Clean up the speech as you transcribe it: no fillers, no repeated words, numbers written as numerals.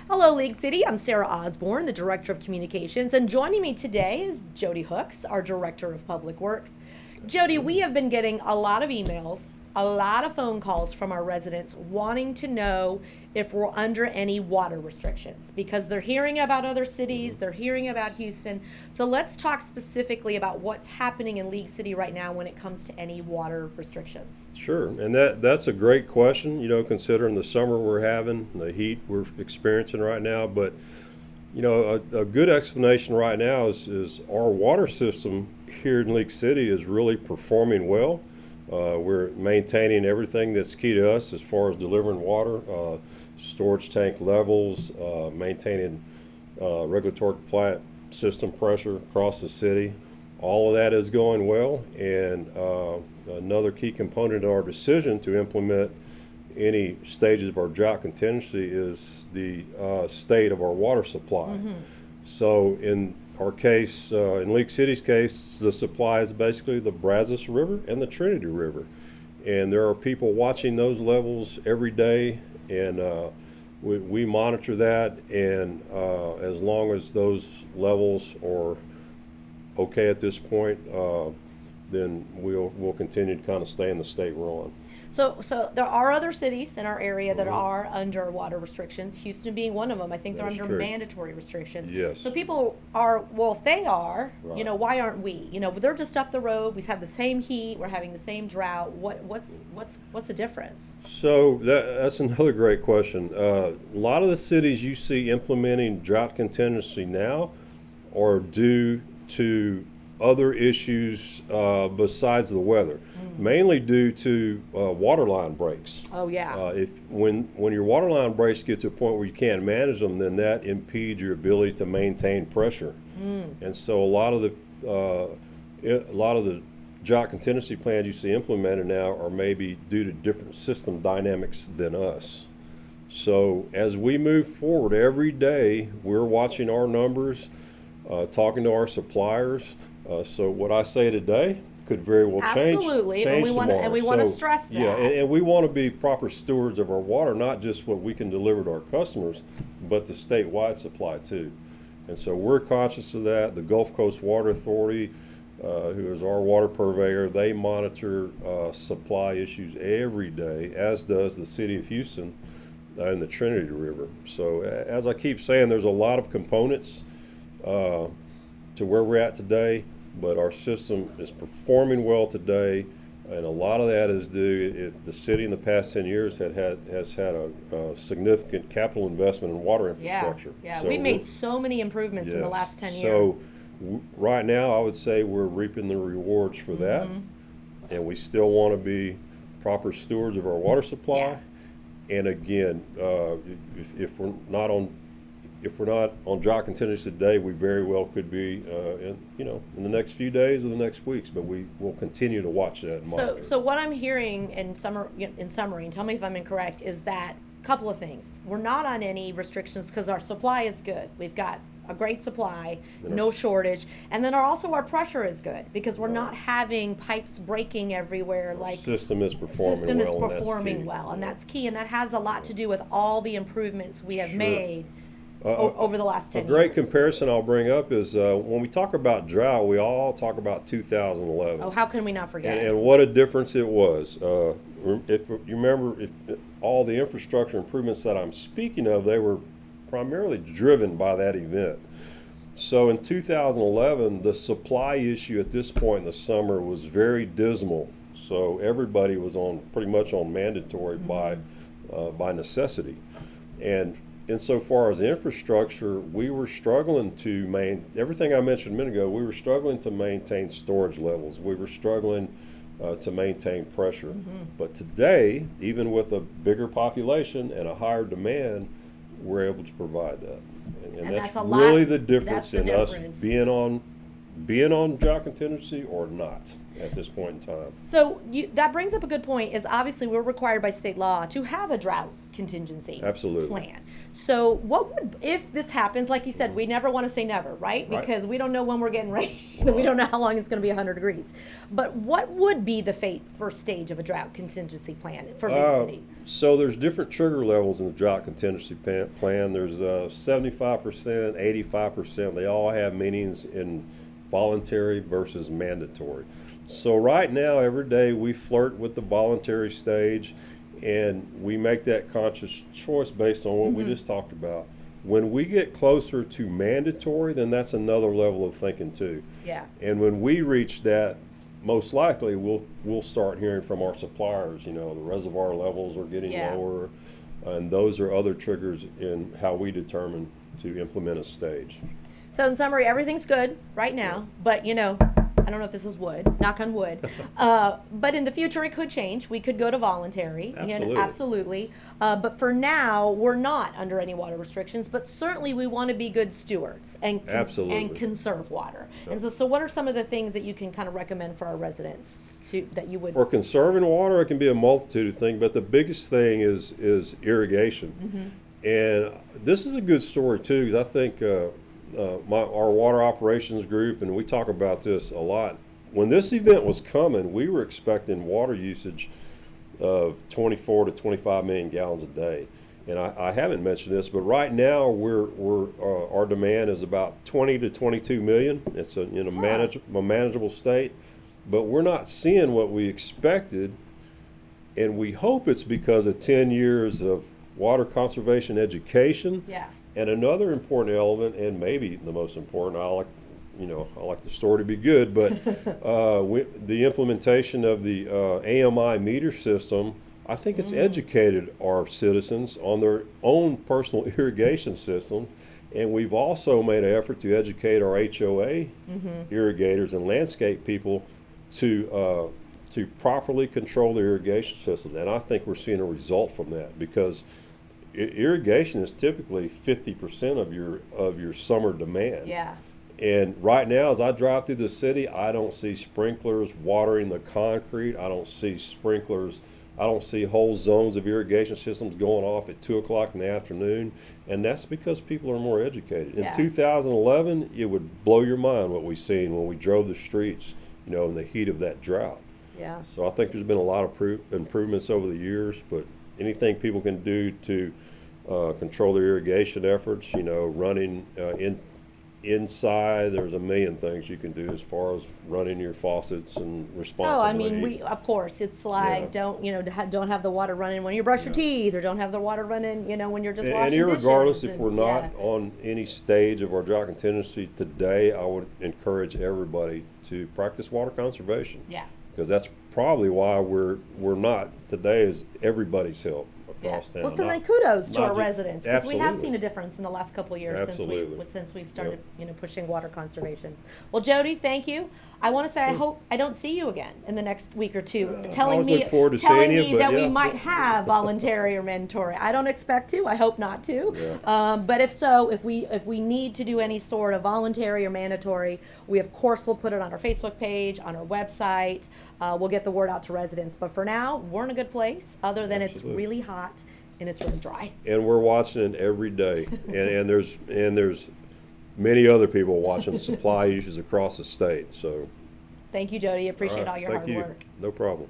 Hello, League City. I'm Sarah Osborne, the Director of Communications, and joining me today is Jody Hooks, our Director of Public Works. Jody, we have been getting a lot of emails, a lot of phone calls from our residents wanting to know if we're under any water restrictions because they're hearing about other cities, they're hearing about Houston. So let's talk specifically about what's happening in League City right now when it comes to any water restrictions. Sure, and that's a great question, considering the summer we're having, the heat we're experiencing right now. But, a good explanation right now is our water system here in League City is really performing well. We're maintaining everything that's key to us as far as delivering water, storage tank levels, maintaining regulatory compliant system pressure across the city. All of that is going well, and another key component of our decision to implement any stages of our drought contingency is the state of our water supply. So in our case, in League City's case, the supply is basically the Brazos River and the Trinity River. And there are people watching those levels every day, and we monitor that, and as long as those levels are okay at this point, then we'll continue to kind of stay in the state we're on. So there are other cities in our area that are under water restrictions, Houston being one of them. I think they're That's under true. mandatory restrictions. Yes. So people are, well, if they are, Right. why aren't we? They're just up the road. We have the same heat. We're having the same drought. What's the difference? So that's another great question. A lot of the cities you see implementing drought contingency now are due to other issues besides the weather, mainly due to water line breaks. Oh, yeah. If when your water line breaks get to a point where you can't manage them, then that impedes your ability to maintain pressure. And so a lot of the drought contingency plans you see implemented now are maybe due to different system dynamics than us. So as we move forward every day, we're watching our numbers, talking to our suppliers. So what I say today could very well change. Absolutely, change and we tomorrow. want to So, stress that. Yeah, and we want to be proper stewards of our water, not just what we can deliver to our customers, but the statewide supply too. And so we're conscious of that. The Gulf Coast Water Authority, who is our water purveyor, they monitor supply issues every day, as does the city of Houston and the Trinity River. So as I keep saying, there's a lot of components to where we're at today, but our system is performing well today, and a lot of that is due. The city in the past 10 years has had a significant capital investment in water infrastructure. Yeah. So We've made we're- so many improvements in the Yes. last 10 years. So right now, I would say we're reaping the rewards for that, and we still want to be proper stewards of our water supply. Yeah. And again, if we're not on drought contingency today, we very well could be in the next few days or the next weeks. But we will continue to watch that and monitor. So what I'm hearing in summary, and tell me if I'm incorrect, is that a couple of things. We're not on any restrictions because our supply is good. We've got a great supply, no shortage, and then our pressure is good because we're not having pipes breaking everywhere. Like System is performing system well. is and that's performing key. well, and that's key, and that has a lot to do with all the improvements we have Sure. made over the last 10 A great years. comparison I'll bring up is when we talk about drought, we all talk about 2011. Oh, how can we not forget? And what a difference it was. If you remember, if all the infrastructure improvements that I'm speaking of, they were primarily driven by that event. So in 2011, the supply issue at this point in the summer was very dismal. So everybody was pretty much on mandatory by necessity. And insofar as infrastructure, we were struggling to everything I mentioned a minute ago. We were struggling to maintain storage levels. We were struggling to maintain pressure. But today, even with a bigger population and a higher demand, we're able to provide that. And that's a really lot. the difference That's the in us difference. being on drought contingency or not. at this point in time. So that brings up a good point. Is obviously we're required by state law to have a drought contingency Absolutely. plan. So what would, if this happens, like you said, we never want to say never, right? Right. Because we don't know when we're getting rain. We don't know how long it's going to be 100 degrees. But what would be the first stage of a drought contingency plan for Big City? So there's different trigger levels in the drought contingency plan. There's 75%, 85%. They all have meanings in voluntary versus mandatory. So right now, every day we flirt with the voluntary stage, and we make that conscious choice based on what we just talked about. When we get closer to mandatory, then that's another level of thinking too. Yeah. And when we reach that, most likely we'll start hearing from our suppliers. You know, the reservoir levels are getting Yeah. lower, and those are other triggers in how we determine to implement a stage. So in summary, everything's good right now, but I don't know if this is wood, knock on wood, but in the future it could change. We could go to voluntary, Absolutely. absolutely. But for now, we're not under any water restrictions, but certainly we want to be good stewards and Absolutely. and conserve water. And so what are some of the things that you can kind of recommend for our residents that you would? For conserving water, it can be a multitude of things, but the biggest thing is irrigation. And this is a good story too, because I think our water operations group, and we talk about this a lot. When this event was coming, we were expecting water usage of 24 to 25 million gallons a day. And I haven't mentioned this, but right now our demand is about 20 to 22 million. It's in a manageable state, but we're not seeing what we expected, and we hope it's because of 10 years of water conservation education. Yeah. And another important element, and maybe the most important, I like the story to be good, but the implementation of the AMI meter system, I think it's educated our citizens on their own personal irrigation system. And we've also made an effort to educate our HOA irrigators and landscape people to properly control their irrigation system. And I think we're seeing a result from that, because irrigation is typically 50% of your summer demand. Yeah. And right now, as I drive through the city, I don't see sprinklers watering the concrete. I don't see whole zones of irrigation systems going off at 2 o'clock in the afternoon. And that's because people are more educated. In 2011, it would blow your mind what we've seen when we drove the streets, in the heat of that drought. Yeah. So I think there's been a lot of improvements over the years, but anything people can do to control their irrigation efforts, running inside, there's a million things you can do as far as running your faucets and responsibly. Oh, I mean, of course, it's like, don't have the water running when you brush your teeth, or don't have the water running, when you're just washing and irregardless dishes. if we're not on any stage of our drought contingency today, I would encourage everybody to practice water conservation. Yeah. Because that's probably why we're not today, is everybody's help across town. Well, so then kudos to not our ju- residents, because we have Absolutely. seen a difference in the last couple of years Absolutely. since we've started pushing water conservation. Well, Jody, thank you. I want to say I hope I don't see you again in the next week or two, telling always me look forward to seeing you, but that we yeah. might have voluntary or mandatory. I don't expect to. I hope not to. Yeah. But if so, if we need to do any sort of voluntary or mandatory, we of course will put it on our Facebook page, on our website. We'll get the word out to residents. But for now, we're in a good place. Other than it's Absolutely. really hot and it's really dry. And we're watching it every day, and there's many other people watching supply issues across the state. So Thank you, Jody. Appreciate right, all your thank hard you. work. No problem.